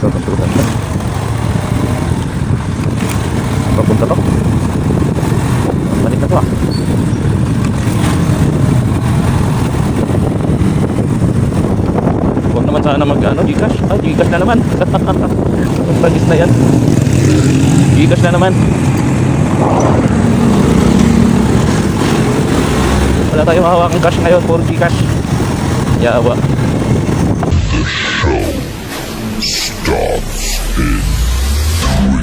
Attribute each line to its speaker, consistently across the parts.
Speaker 1: Ito, tuntutan siya. Papunta to. Balik na to ah. Huwag naman sana mag ano, Gcash. Ah, Gcash na naman. Tagis na yan. Gcash na naman. Wala tayong mahawakang cash ngayon. Puro Gcash. Yawa.
Speaker 2: The show starts in 3, 2,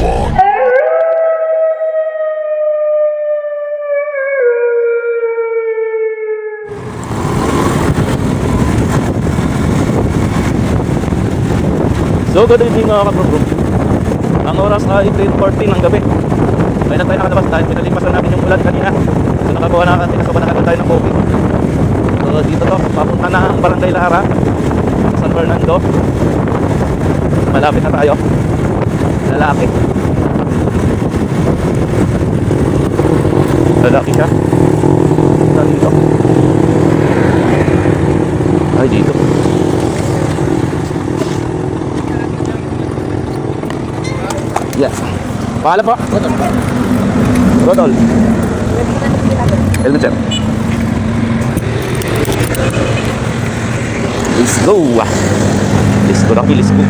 Speaker 2: 1.
Speaker 1: So good evening mga kaprobro. Ang oras ay 3:40 ng gabi. Ngayon na tayo nakalabas dahil pinalipasan natin yung ulan kanina. So nakagawa na natin, nakabanagan tayo ng COVID. So dito to, papunta na ang Barangay Lara, San Fernando. Malapit na tayo. Lalaki. Lalaki siya. Saan dito? Ay dito. Yeah. Pahala po. Rodol. Helmet sir. Let's go. Let's go Rocky, let's go.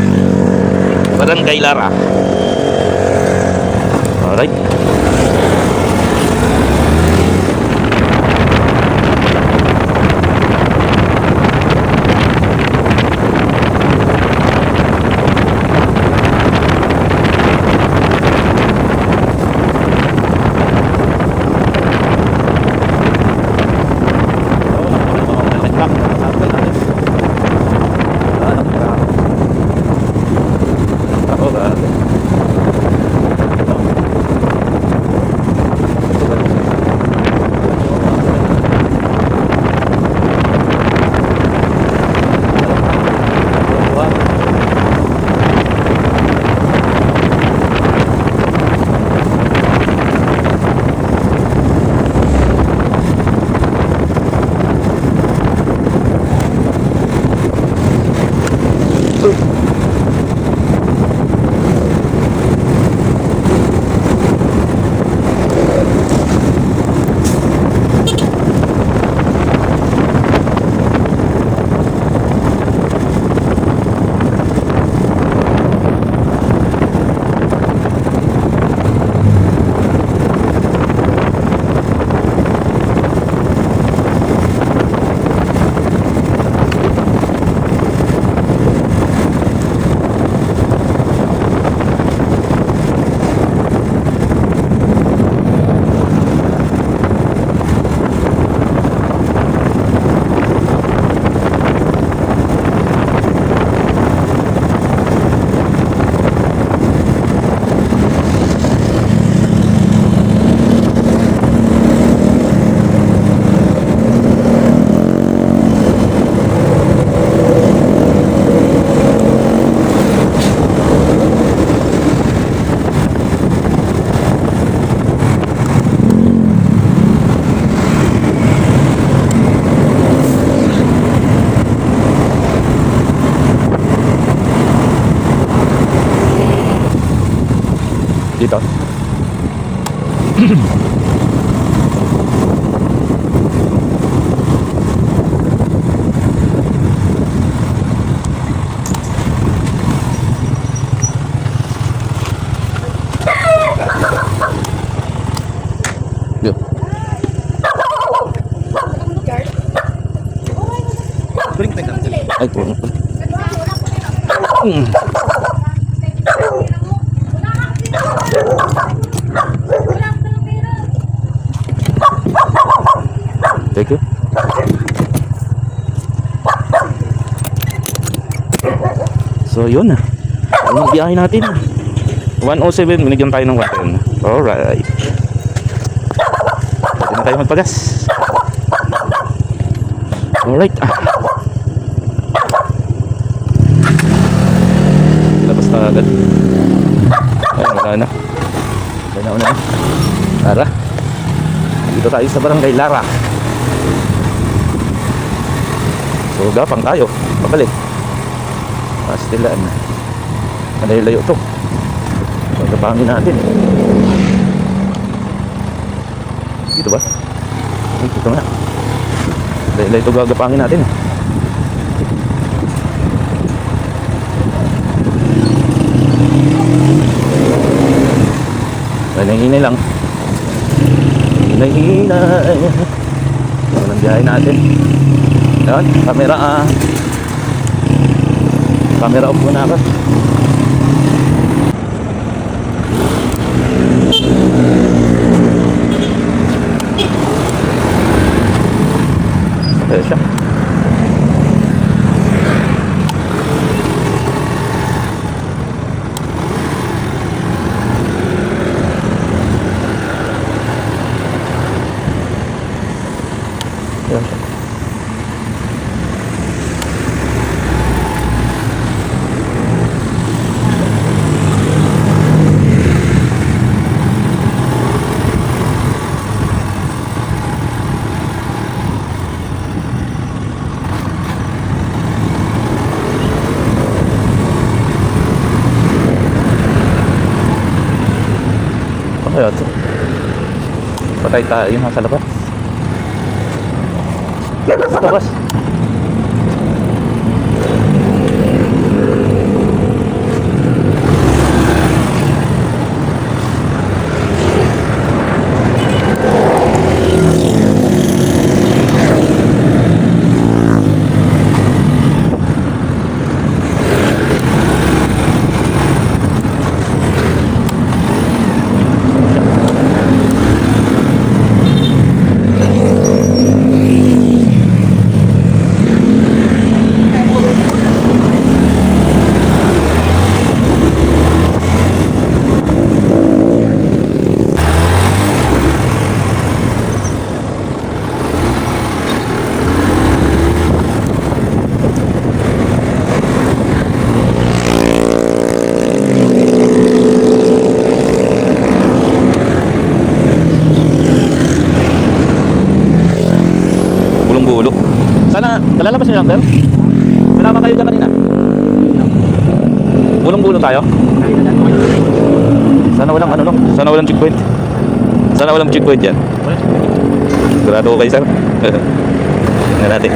Speaker 1: Barangay Lara. Alright. Dito. Yuk. Ay, po. Thank you. So yun na. Ang biyahe natin 107, binigyan tayo ng 110. Alright. Pwede na tayo magpagas. Alright. Labas na agad. Ay, wala na. Wala na. Tara. Dito tayo sa Barangay Lara. So, gapang tayo. Pabalik. Pastilan. Malayo-layo to. Pagkapangin natin. Dito ba? Ito nga. Malayo-layo ito gagapangin natin. Hinay lang. Hinay. Ito ang biyahe natin. Yan, camera off muna ako. Ayan siya. Ayan siya. Kaya ito. Patay tayo yung nasa labas. Sa labas. Bulong-bulo. Sana, kalalabas niyo lang, sir? Pinama kayo dyan kanina. Bulong-bulo tayo. Sana walang ano, no? Sana walang checkpoint. Sana walang checkpoint yan. Sigurado ko kayo, sir. Tingnan natin.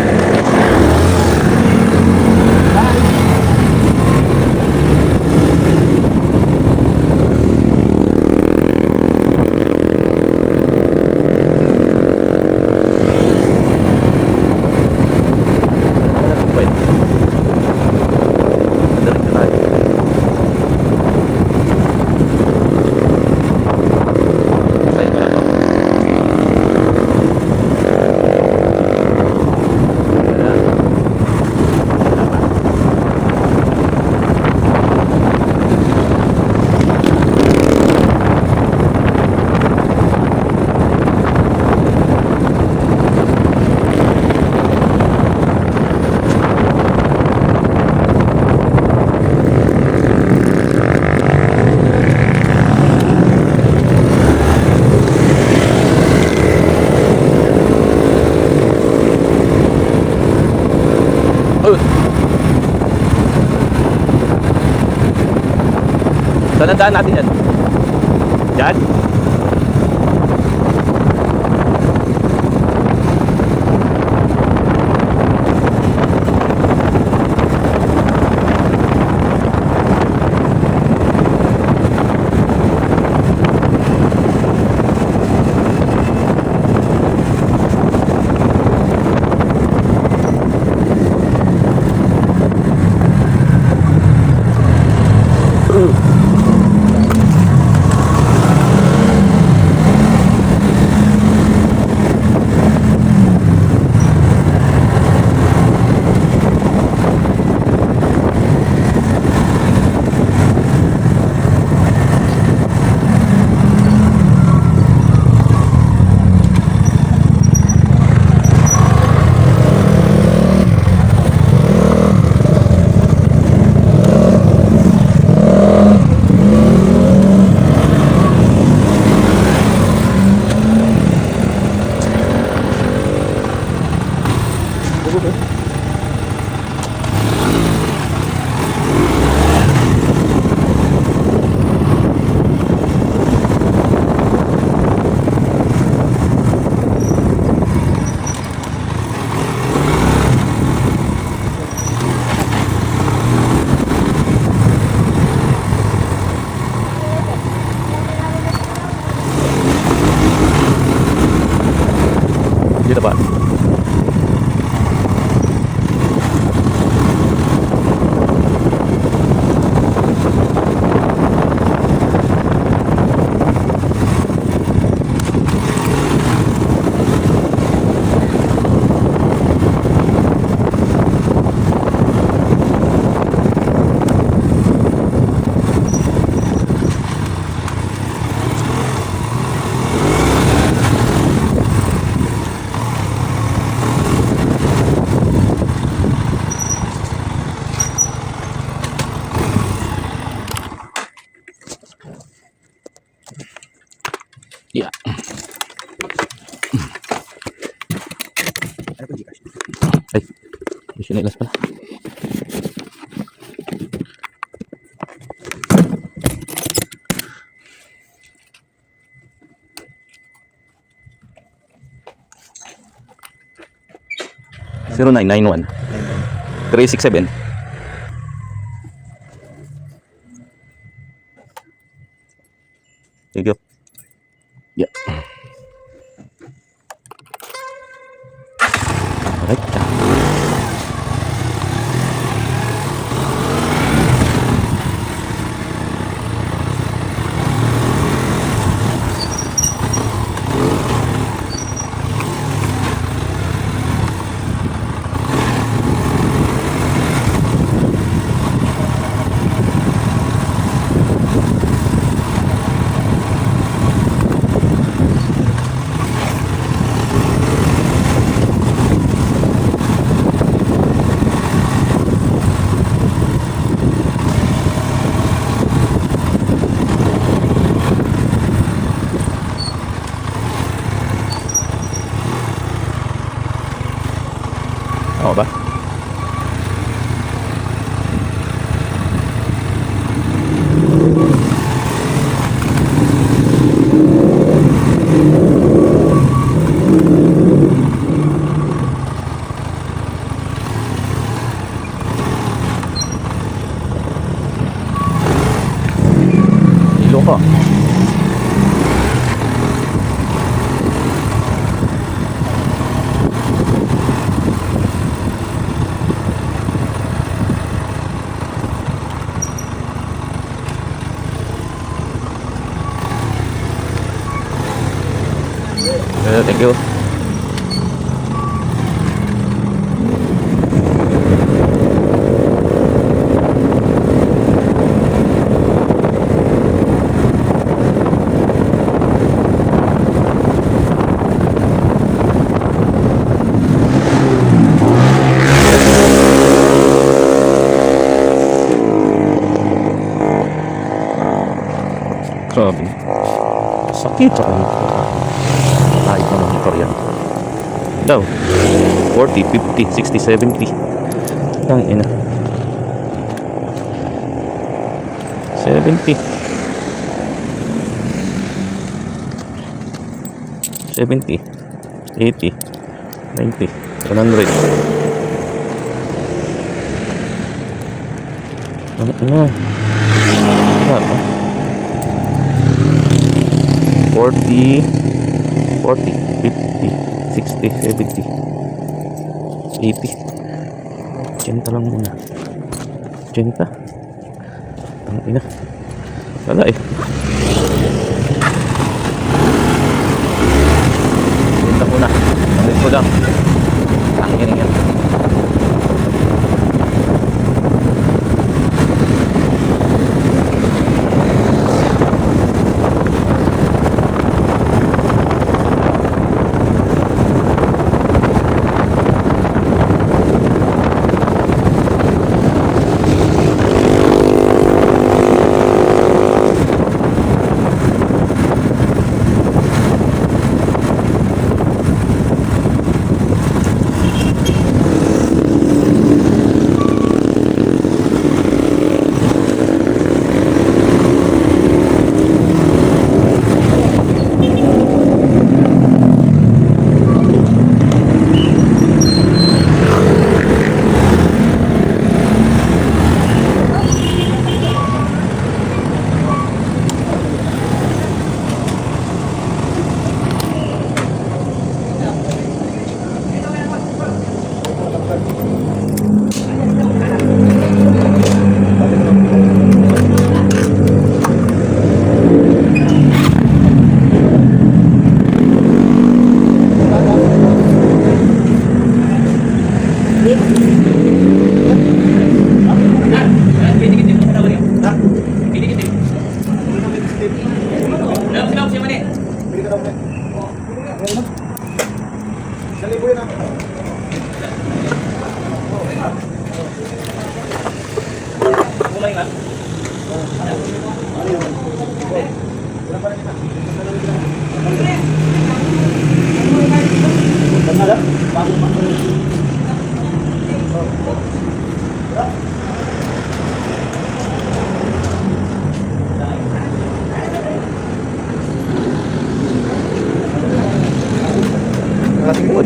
Speaker 1: Saan ang daan natin yan? Diyan?
Speaker 3: Ano po Gcash?
Speaker 1: Ay, may sinelas pala. Zero 991 367. Thank you. Yeah. Alright. Oo ba? Ilo ko. Thank you. Grabe. Sakit sa kanito. Kahit na motor yan. Daw. 40, 50, 60, 70. Ang ina. 70. 70. 80. 90. 100. Ang ina. Ano? 40, 40, 50, 60, 70, 80. 80 lang muna. 80. Ang ina. Wala eh. 80 muna. Ang ko lang. Ang ina yan.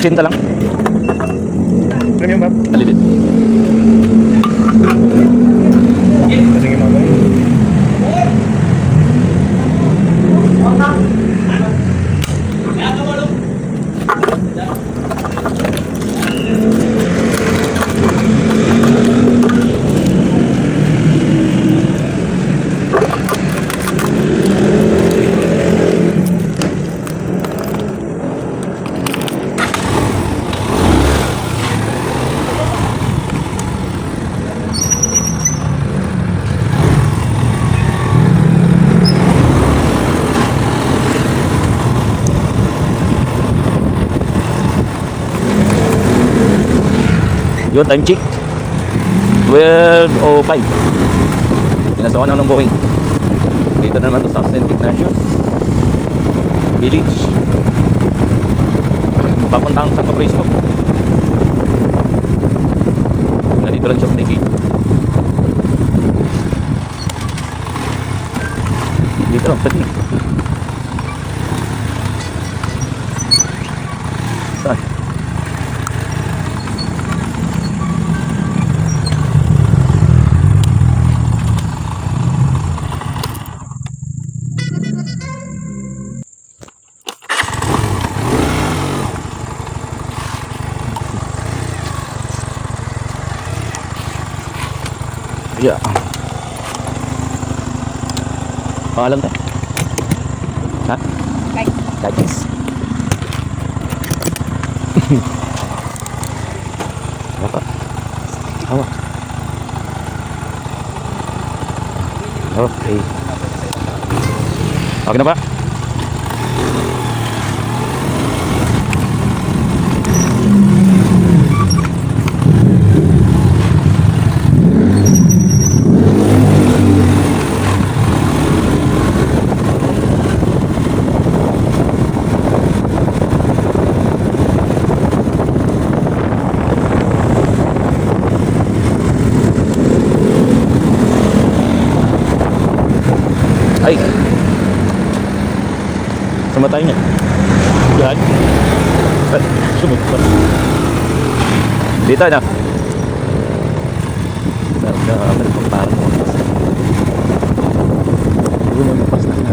Speaker 1: 80 lang.
Speaker 3: Premium ba?
Speaker 1: Alilit.
Speaker 3: Sige mga boy.
Speaker 1: Yun, time check. 12:05. Pinasawan na ng Boeing. Dito na naman to sa St. Ignatius Village. Papuntang sa Frisco. Nandito lang siya sa Niki. Dito lang, sa Niki. Saan? Yeah. Pangalan tayo? Ha? Guys. Apa? Hawak. Okay. Okay na ba? Ay. Sama tayo niya. Yan. Ay, sumot pa. Dito na. Parang parang lumapas na nga.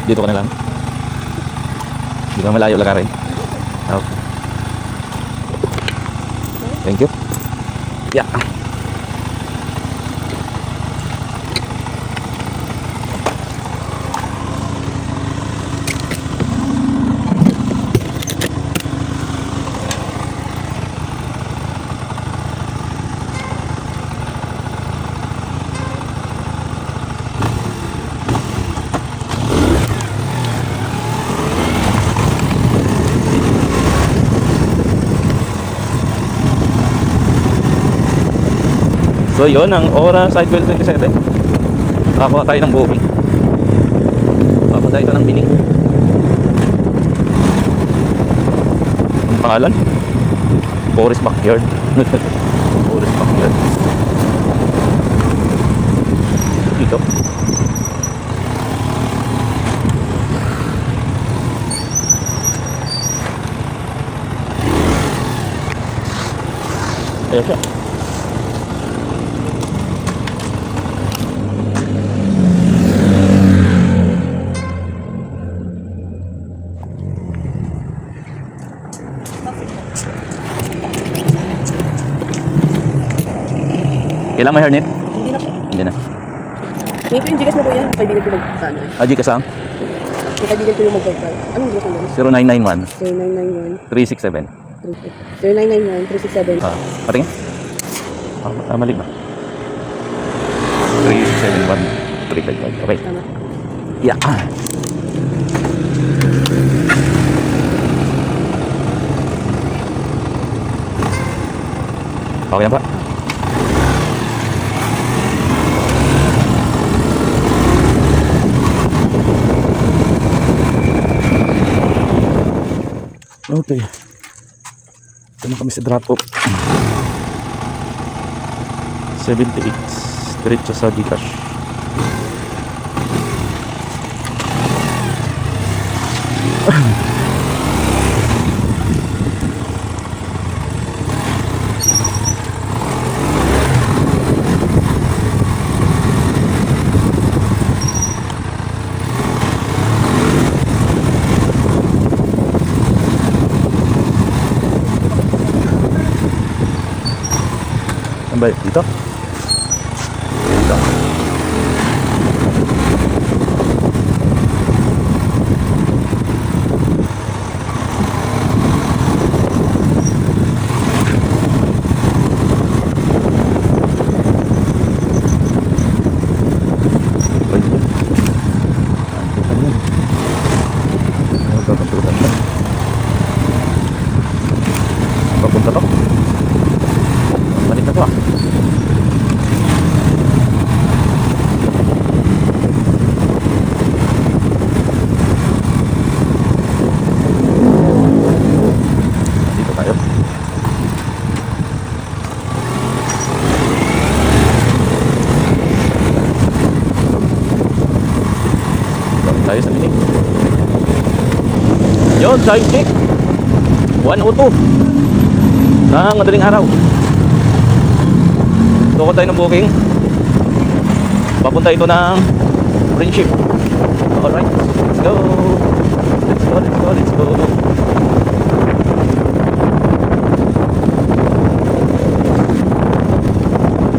Speaker 1: Dito ka na lang. Hindi ka malayo lagarin. Okay. Thank you. Yeah. So yun, ang oras ay 12:27. Nakakuha tayo ng booking. Papunta ito ng Bining. Ang pangalan? Forest Backyard. Forest Backyard. Dito. Ayan siya. Kailangan may hairnet?
Speaker 4: Hindi na po.
Speaker 1: Hindi na.
Speaker 4: Ngayon po yung Gcash mo po yan. Kaibigan ko magkano eh.
Speaker 1: Aji kasang?
Speaker 4: Yung kaibigan ko yung mag-wifi. Anong Gcash mo?
Speaker 1: 0991
Speaker 4: 0991
Speaker 1: 367.
Speaker 4: 0991 367.
Speaker 1: Patingin? Mali ba? 371 355. Okay.
Speaker 4: Tama.
Speaker 1: Yeah. Okay yan pa. Okay. Ito na kami sa drop off. 78. Diretso sa Gcash. Saan ba? Dito? Dito. Pwede ba? Ang yun. Ang papunta to. Papunta to. Balik na to ah. Dito tayo. Balik tayo sa linig. Yun, time check 1:02 ng madaling araw. Doko tayo ng booking. Papunta ito ng Friendship. Alright, let's go. Let's go, let's go, let's go.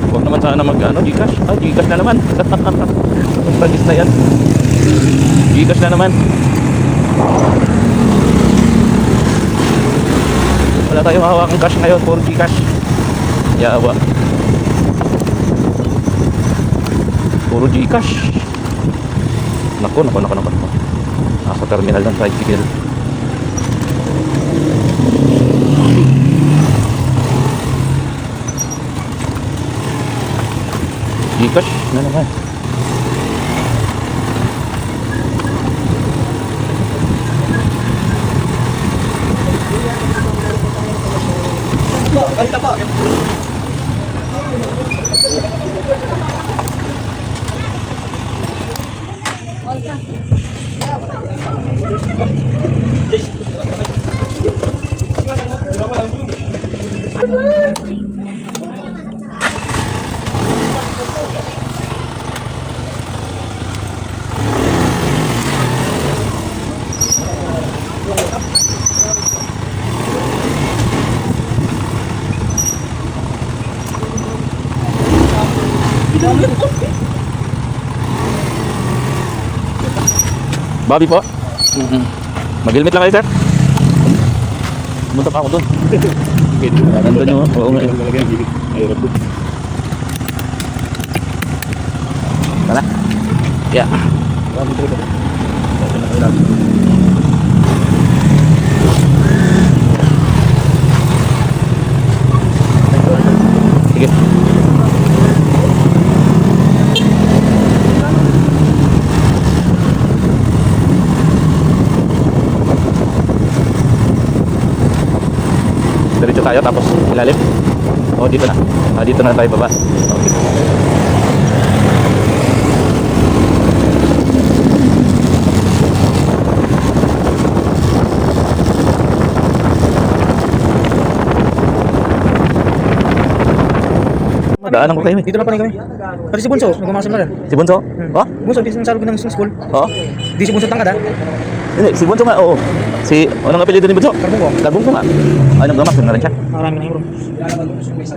Speaker 1: Huwag naman sana Gcash. Gcash na naman. Pagis na yan. Gcash na naman. Wala tayong mahawakang cash ngayon. Puro Gcash. Yawa. Puro Gcash. Nako. Nasa terminal ng tricycle. Gcash na naman. Bobby po. Mag-helmet lang kayo, sir. Pumunta pa ako doon. Nandun nyo. Oo nga. Tara. Yeah. Sige. Diretso tayo tapos ilalim. Oh, dito na. Dito na tayo baba. Okay. Daanan ko kayo.
Speaker 3: Dito na pa rin kami. Pati si Bunso, nagmamasal na rin.
Speaker 1: Si Bunso? Oh?
Speaker 3: Bunso, di sa ng school.
Speaker 1: Oh?
Speaker 3: Di si Bunso tangkad ha?
Speaker 1: Hindi, si Bunso nga, oo. Si, anong apelido ni Bunso?
Speaker 3: Karbungko.
Speaker 1: Karbungko nga. Ay, nagmamas na rin siya.
Speaker 3: Marami na yung bro.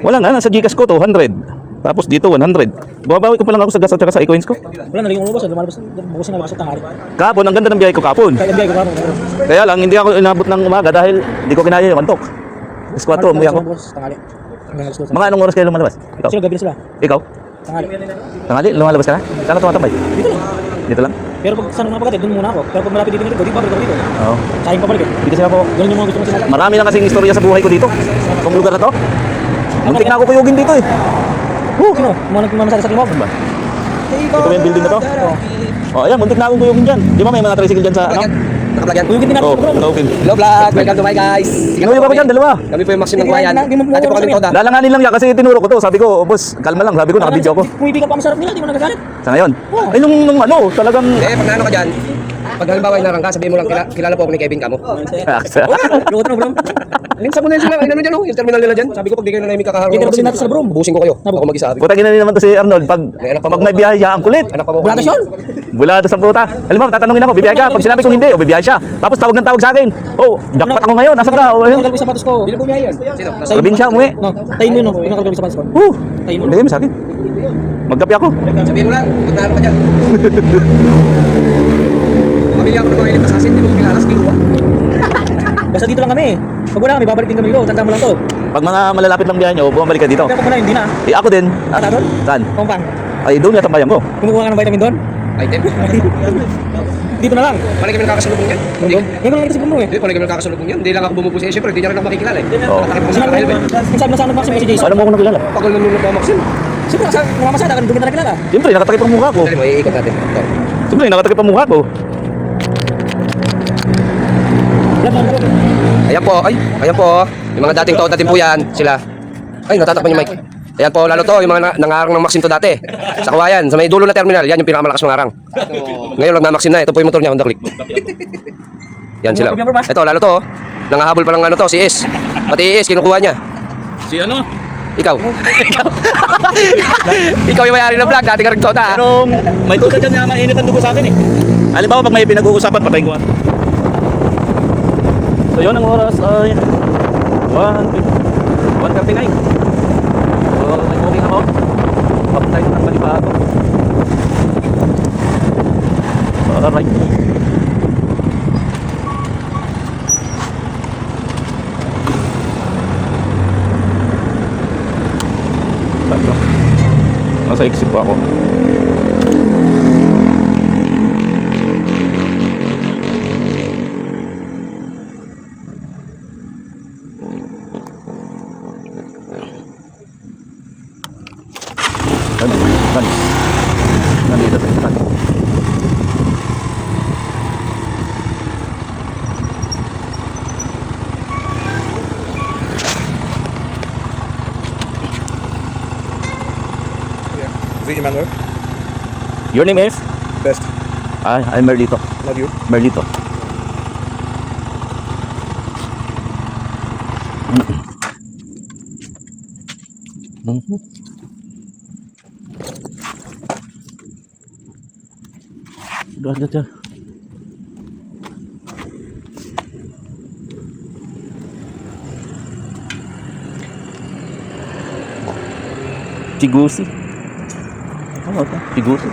Speaker 1: Wala nga, nasa Gcash ko, 200. Tapos dito 100. Bumabawi ko pa lang ako sa gas at saka sa e-coins ko.
Speaker 3: Wala, naging umubos. Lumalabas. Bukusin na lakas at tanghali.
Speaker 1: Kapon, ang ganda ng biyahe ko kapon.
Speaker 3: Kaya nagay ko pa.
Speaker 1: Kaya lang, hindi ako inabot ng umaga dahil hindi ko kinaya yung antok. Alas 4, umuwi ako.
Speaker 3: Tanghali. Hanggang alas 12.
Speaker 1: Mga anong oras kayo lumalabas? Ikaw?
Speaker 3: Sila, gabi na sila.
Speaker 1: Ikaw?
Speaker 3: Tanghali.
Speaker 1: Tangali, lumalabas ka na? Saan ka tumatambay?
Speaker 3: Dito lang.
Speaker 1: Dito lang?
Speaker 3: Pero pag saan mga pagkatid, doon muna ako. Pero pag malapit dito dito, di ba balik ako dito?
Speaker 1: Oo.
Speaker 3: Sayang pa balik eh.
Speaker 1: Dito siya po.
Speaker 3: Ganun yung mga gusto mo sila.
Speaker 1: Marami na kasing istorya sa buhay ko dito. Itong lugar na to. Muntik na ako kuyugin dito eh.
Speaker 3: Sino? Mga nagmamasada sa timog.
Speaker 1: Ba? Ito ba yung building na to? Oh, ayan, muntik na akong kuyugin dyan. Di ba may mga tricycle dyan sa ano?
Speaker 5: Nakablog yan.
Speaker 3: Uyugin din natin
Speaker 1: Oh,
Speaker 3: sa bro.
Speaker 1: okay.
Speaker 5: Hello vlog, welcome to my guys.
Speaker 1: Sinuyog ako dyan, dalawa.
Speaker 5: Kami po yung Maxim ng Kuwayan.
Speaker 3: Hindi mo-
Speaker 5: Dati po kami toda.
Speaker 1: Lalanganin lang yan kasi tinuro ko to. Sabi ko, oh, boss, kalma lang. Sabi ko, nakabidyo ako.
Speaker 3: Kung ibig ka pa masarap nila, di mo nagagalit.
Speaker 1: Sa ngayon. Ay, nung ano, talagang...
Speaker 5: Eh, pag naano ka dyan, pag halimbawa yung narangka, sabihin mo lang, kilala po ako ni Kevin Kamo.
Speaker 3: Luto na bro.
Speaker 5: Linsa mo na yun sila, ay ano dyan, yung terminal nila dyan. Sabi ko, pag di kayo na namin kakaharap
Speaker 3: Kita natin natin sa bro.
Speaker 5: bubusin ko kayo. Ako mag-isa.
Speaker 1: Puta gina naman to si Arnold. Pag may biyahe siya, ang kulit.
Speaker 5: Anak pa mo.
Speaker 3: Wala na siya.
Speaker 1: Bulado sa puta. Alam mo, tatanungin ako, bibiyahe ka. Pag sinabi ko hindi, o bibiyahe siya. Tapos tawag ng tawag sa akin. Oh, jackpot ako ngayon. Nasaan ka? Oh, ayun.
Speaker 3: Nakalagay sa sapatos ko.
Speaker 5: Hindi na bumiyahe yan. Sino?
Speaker 1: Sa probinsya, umuwi.
Speaker 3: No, tayo mo yun. Yung nakalagay sa sapatos ko. Tayo mo.
Speaker 1: Bigay mo sa akin. Magkape ako.
Speaker 5: Sabihin mo lang, pag naano ka dyan. Pamilya ako ng mga ilit asasin, di mo kilalas, kinuha.
Speaker 3: Basta dito lang kami. Pag wala kami, babalik din kami dito. Tanda mo lang to.
Speaker 1: Pag mga malalapit lang biyahe nyo, bumabalik ka dito.
Speaker 3: Kaya pag wala, hindi na.
Speaker 1: Eh, ako din.
Speaker 3: Ata doon?
Speaker 1: Saan?
Speaker 3: Kumpang.
Speaker 1: Ay, doon yata bayan ko.
Speaker 3: Kumukuha ka ng vitamin doon?
Speaker 5: Item.
Speaker 3: Dito na lang.
Speaker 5: Palagi kami nakakasalubong yan. Hindi.
Speaker 3: Yan ko lang kita sa bumro eh.
Speaker 5: Hindi, palagi kami nakakasalubong yan. Hindi lang ako bumubusin. Eh, syempre, hindi niya rin ako makikilala eh.
Speaker 1: Oo.
Speaker 5: Nakakita ko sa
Speaker 3: Sinabi
Speaker 5: helmet.
Speaker 3: mo sa anak Maxim si Jason.
Speaker 1: Ano mo ako nakilala?
Speaker 5: Tagal na nung nagmamaksin.
Speaker 3: Siyempre, namamasada ka, doon kita nakilala.
Speaker 1: Siyempre, nakatakip ang mukha ko.
Speaker 5: Dali mo, iikot natin. Ito.
Speaker 1: Siyempre, nakatakip ang mukha ko.
Speaker 3: Laban bro.
Speaker 5: Ayan po, ay, ayan po. Yung mga dating toda din po yan, sila. Ay, natatakpan yung mic. Ayan po, lalo to, yung mga nangarang ng Maxim to dati. Sa Kawayan, sa may dulo na terminal, yan yung pinakamalakas mangarang. Ngayon, nagmamaksim na, ito po yung motor niya, Honda Click. Yan sila. Ito, lalo to, nangahabol pa lang ano to, si Is. Pati Is, kinukuha niya.
Speaker 1: Si ano?
Speaker 5: Ikaw. Ikaw yung mayari ng vlog, dati ka rin toda.
Speaker 1: Pero may tuta dyan na mainit ang dugo sa akin eh. Halimbawa, pag may pinag-uusapan, patayin ko. So yun ang oras ay 1:39. So nag-moving ako. Papunta ito ng Balibago. Alright. Sakto. Nasa exit pa ako. Nandito sa ispan.
Speaker 6: Emmanuel.
Speaker 1: Your name is?
Speaker 6: Best.
Speaker 1: I'm Merlito.
Speaker 6: Love you.
Speaker 1: Merlito. Dah. Tigusi. Ano ito? Tigusi.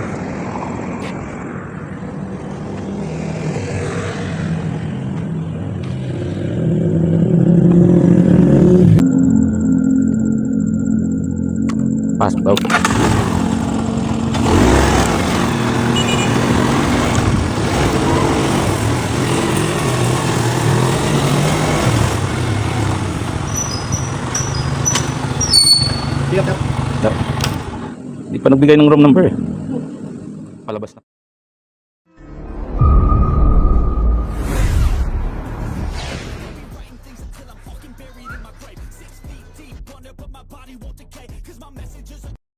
Speaker 1: Pasok daw. Di pa nagbigay ng room number eh. Palabas na.